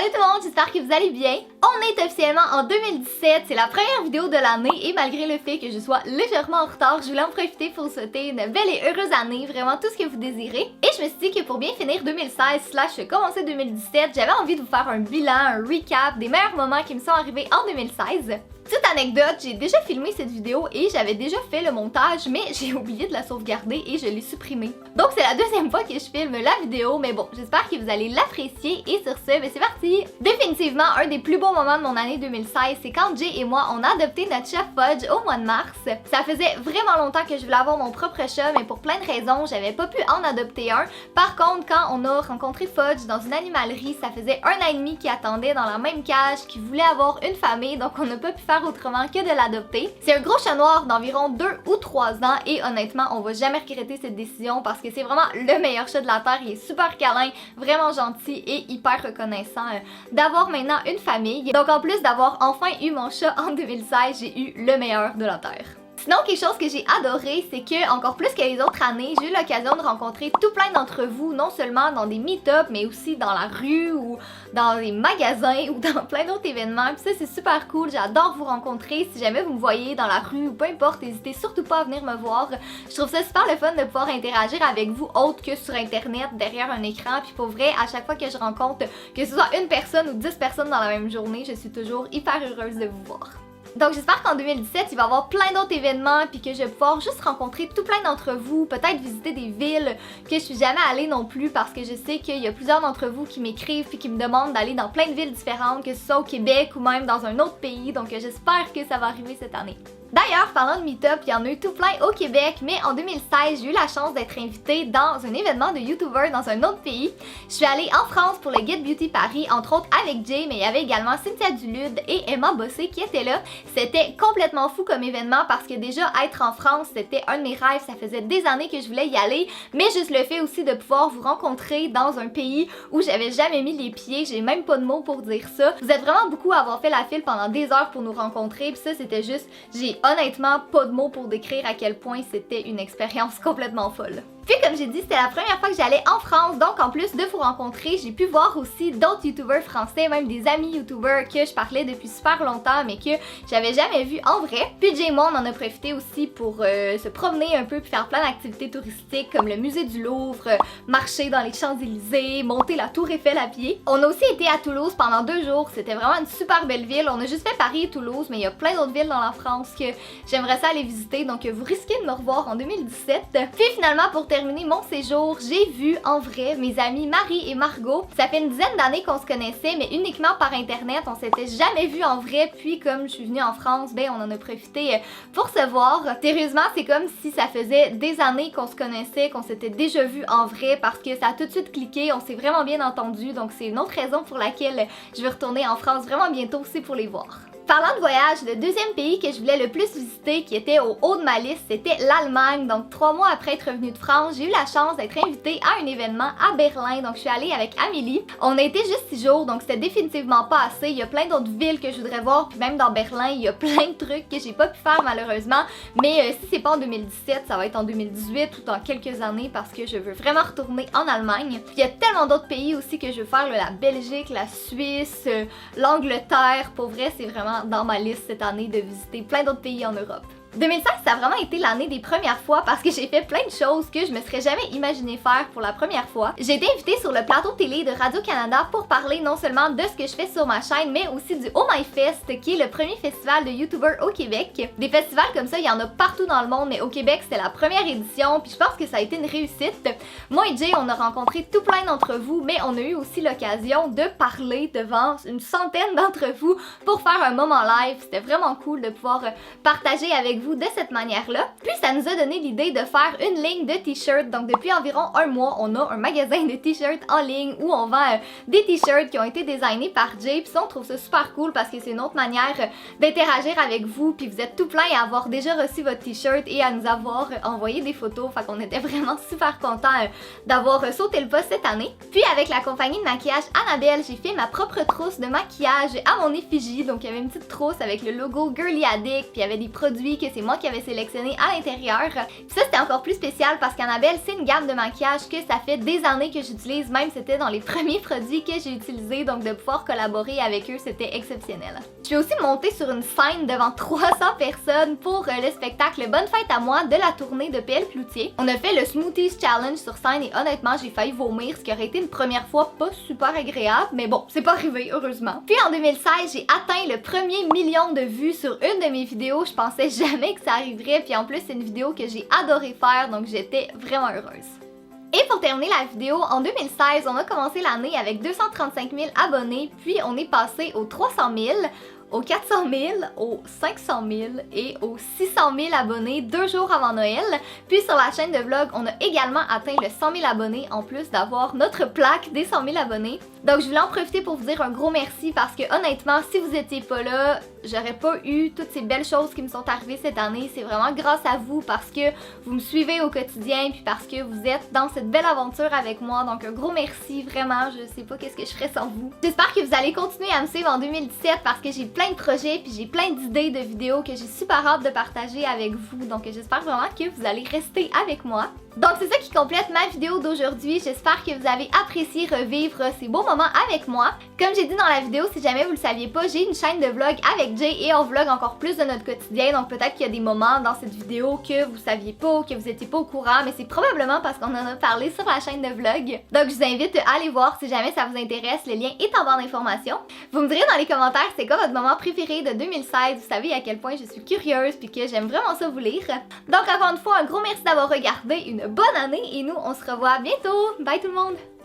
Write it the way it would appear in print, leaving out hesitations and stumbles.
Salut tout le monde, j'espère que vous allez bien. On est officiellement en 2017, c'est la première vidéo de l'année et malgré le fait que je sois légèrement en retard, je voulais en profiter pour vous souhaiter une belle et heureuse année, vraiment tout ce que vous désirez. Et je me suis dit que pour bien finir 2016 / commencer 2017, j'avais envie de vous faire un bilan, un recap des meilleurs moments qui me sont arrivés en 2016. Petite anecdote, j'ai déjà filmé cette vidéo et j'avais déjà fait le montage, mais j'ai oublié de la sauvegarder et je l'ai supprimée. Donc c'est la deuxième fois que je filme la vidéo, mais bon, j'espère que vous allez l'apprécier et sur ce, c'est parti! Définitivement, un des plus beaux moments de mon année 2016, c'est quand Jay et moi, on a adopté notre chat Fudge au mois de mars. Ça faisait vraiment longtemps que je voulais avoir mon propre chat, mais pour plein de raisons, j'avais pas pu en adopter un. Par contre, quand on a rencontré Fudge dans une animalerie, ça faisait 1 an et demi qu'il attendait dans la même cage, qu'il voulait avoir une famille, donc on n'a pas pu faire autrement que de l'adopter. C'est un gros chat noir d'environ 2 ou 3 ans et honnêtement, on va jamais regretter cette décision parce que c'est vraiment le meilleur chat de la terre. Il est super câlin, vraiment gentil et hyper reconnaissant d'avoir maintenant une famille. Donc en plus d'avoir enfin eu mon chat en 2016, j'ai eu le meilleur de la terre. Sinon, quelque chose que j'ai adoré, c'est que, encore plus que les autres années, j'ai eu l'occasion de rencontrer tout plein d'entre vous, non seulement dans des meet-ups, mais aussi dans la rue ou dans des magasins ou dans plein d'autres événements. Puis ça, c'est super cool, j'adore vous rencontrer. Si jamais vous me voyez dans la rue ou peu importe, n'hésitez surtout pas à venir me voir. Je trouve ça super le fun de pouvoir interagir avec vous autre que sur internet, derrière un écran. Puis pour vrai, à chaque fois que je rencontre, que ce soit une personne ou 10 personnes dans la même journée, je suis toujours hyper heureuse de vous voir. Donc j'espère qu'en 2017, il va y avoir plein d'autres événements puis que je vais pouvoir juste rencontrer tout plein d'entre vous, peut-être visiter des villes que je suis jamais allée non plus parce que je sais qu'il y a plusieurs d'entre vous qui m'écrivent puis qui me demandent d'aller dans plein de villes différentes, que ce soit au Québec ou même dans un autre pays, donc j'espère que ça va arriver cette année. D'ailleurs, parlant de meet-up, il y en a eu tout plein au Québec, mais en 2016, j'ai eu la chance d'être invitée dans un événement de YouTuber dans un autre pays. Je suis allée en France pour le Get Beauty Paris, entre autres avec Jay, mais il y avait également Cynthia Dulude et Emma Bossé qui étaient là. C'était complètement fou comme événement parce que déjà être en France, c'était un de mes rêves, ça faisait des années que je voulais y aller, mais juste le fait aussi de pouvoir vous rencontrer dans un pays où j'avais jamais mis les pieds, j'ai même pas de mots pour dire ça. Vous êtes vraiment beaucoup à avoir fait la file pendant des heures pour nous rencontrer, puis ça c'était juste, j'ai honnêtement pas de mots pour décrire à quel point c'était une expérience complètement folle. Puis comme j'ai dit, c'était la première fois que j'allais en France, donc en plus de vous rencontrer, j'ai pu voir aussi d'autres youtubeurs français, même des amis youtubeurs que je parlais depuis super longtemps mais que j'avais jamais vu en vrai. Puis Jay et moi, on en a profité aussi pour se promener un peu puis faire plein d'activités touristiques comme le musée du Louvre, marcher dans les Champs-Élysées, monter la Tour Eiffel à pied. On a aussi été à Toulouse pendant 2 jours, c'était vraiment une super belle ville. On a juste fait Paris et Toulouse, mais il y a plein d'autres villes dans la France que j'aimerais ça aller visiter, donc vous risquez de me revoir en 2017. Puis finalement, pour terminer mon séjour, j'ai vu en vrai mes amis Marie et Margot. Ça fait une dizaine d'années qu'on se connaissait, mais uniquement par internet, on s'était jamais vu en vrai. Puis comme je suis venue en France, ben on en a profité pour se voir. Sérieusement, c'est comme si ça faisait des années qu'on se connaissait, qu'on s'était déjà vu en vrai parce que ça a tout de suite cliqué, on s'est vraiment bien entendu, donc c'est une autre raison pour laquelle je veux retourner en France vraiment bientôt aussi pour les voir. Parlant de voyage, le deuxième pays que je voulais le plus visiter, qui était au haut de ma liste, c'était l'Allemagne. Donc 3 mois après être revenue de France, j'ai eu la chance d'être invitée à un événement à Berlin. Donc je suis allée avec Amélie. On a été juste 6 jours, donc c'était définitivement pas assez. Il y a plein d'autres villes que je voudrais voir, puis même dans Berlin, il y a plein de trucs que j'ai pas pu faire malheureusement. Mais si c'est pas en 2017, ça va être en 2018 ou dans quelques années parce que je veux vraiment retourner en Allemagne. Puis il y a tellement d'autres pays aussi que je veux faire, la Belgique, la Suisse, l'Angleterre. Pour vrai, c'est vraiment dans ma liste cette année de visiter plein d'autres pays en Europe. 2016, ça a vraiment été l'année des premières fois parce que j'ai fait plein de choses que je me serais jamais imaginé faire pour la première fois. J'ai été invitée sur le plateau télé de Radio-Canada pour parler non seulement de ce que je fais sur ma chaîne, mais aussi du Oh My Fest, qui est le premier festival de YouTubers au Québec. Des festivals comme ça, il y en a partout dans le monde, mais au Québec, c'était la première édition, puis je pense que ça a été une réussite. Moi et Jay, on a rencontré tout plein d'entre vous, mais on a eu aussi l'occasion de parler devant une centaine d'entre vous pour faire un moment live. C'était vraiment cool de pouvoir partager avec vous de cette manière-là. Puis ça nous a donné l'idée de faire une ligne de t-shirts. Donc depuis environ 1 mois, on a un magasin de t-shirts en ligne où on vend des t-shirts qui ont été designés par Jay. Puis ça, on trouve ça super cool parce que c'est une autre manière d'interagir avec vous. Puis vous êtes tout plein à avoir déjà reçu votre t-shirt et à nous avoir envoyé des photos. Fait qu'on était vraiment super contents d'avoir sauté le pas cette année. Puis avec la compagnie de maquillage Annabelle, j'ai fait ma propre trousse de maquillage à mon effigie. Donc il y avait une petite trousse avec le logo Girly Addict. Puis il y avait des produits que c'est moi qui avais sélectionné à l'intérieur. Puis ça, c'était encore plus spécial parce qu'Annabelle, c'est une gamme de maquillage que ça fait des années que j'utilise, même c'était dans les premiers produits que j'ai utilisés, donc de pouvoir collaborer avec eux, c'était exceptionnel. Je vais aussi monter sur une scène devant 300 personnes pour le spectacle Bonne fête à moi de la tournée de PL Cloutier. On a fait le Smoothies Challenge sur scène et honnêtement, j'ai failli vomir, ce qui aurait été une première fois pas super agréable, mais bon, c'est pas arrivé, heureusement. Puis en 2016, j'ai atteint le premier million de vues sur une de mes vidéos. Je pensais jamais que ça arriverait, puis en plus, c'est une vidéo que j'ai adoré faire, donc j'étais vraiment heureuse. Et pour terminer la vidéo, en 2016, on a commencé l'année avec 235 000 abonnés, puis on est passé aux 300 000, aux 400 000, aux 500 000 et aux 600 000 abonnés 2 jours avant Noël. Puis sur la chaîne de vlog, on a également atteint le 100 000 abonnés en plus d'avoir notre plaque des 100 000 abonnés. Donc je voulais en profiter pour vous dire un gros merci parce que honnêtement, si vous étiez pas là, j'aurais pas eu toutes ces belles choses qui me sont arrivées cette année. C'est vraiment grâce à vous parce que vous me suivez au quotidien puis parce que vous êtes dans cette belle aventure avec moi. Donc un gros merci, vraiment, je sais pas qu'est-ce que je ferais sans vous. J'espère que vous allez continuer à me suivre en 2017 parce que j'ai plein de projets puis j'ai plein d'idées de vidéos que j'ai super hâte de partager avec vous. Donc j'espère vraiment que vous allez rester avec moi. Donc c'est ça qui complète ma vidéo d'aujourd'hui. J'espère que vous avez apprécié revivre ces beaux moments avec moi. Comme j'ai dit dans la vidéo, si jamais vous le saviez pas, j'ai une chaîne de vlog avec Jay et on vlog encore plus de notre quotidien. Donc peut-être qu'il y a des moments dans cette vidéo que vous saviez pas ou que vous étiez pas au courant, mais c'est probablement parce qu'on en a parlé sur la chaîne de vlog. Donc je vous invite à aller voir si jamais ça vous intéresse. Le lien est en barre d'informations. Vous me direz dans les commentaires c'est quoi votre moment préféré de 2016. Vous savez à quel point je suis curieuse puis que j'aime vraiment ça vous lire. Donc encore une fois, un gros merci d'avoir regardé. Une bonne année et nous on se revoit bientôt. Bye tout le monde!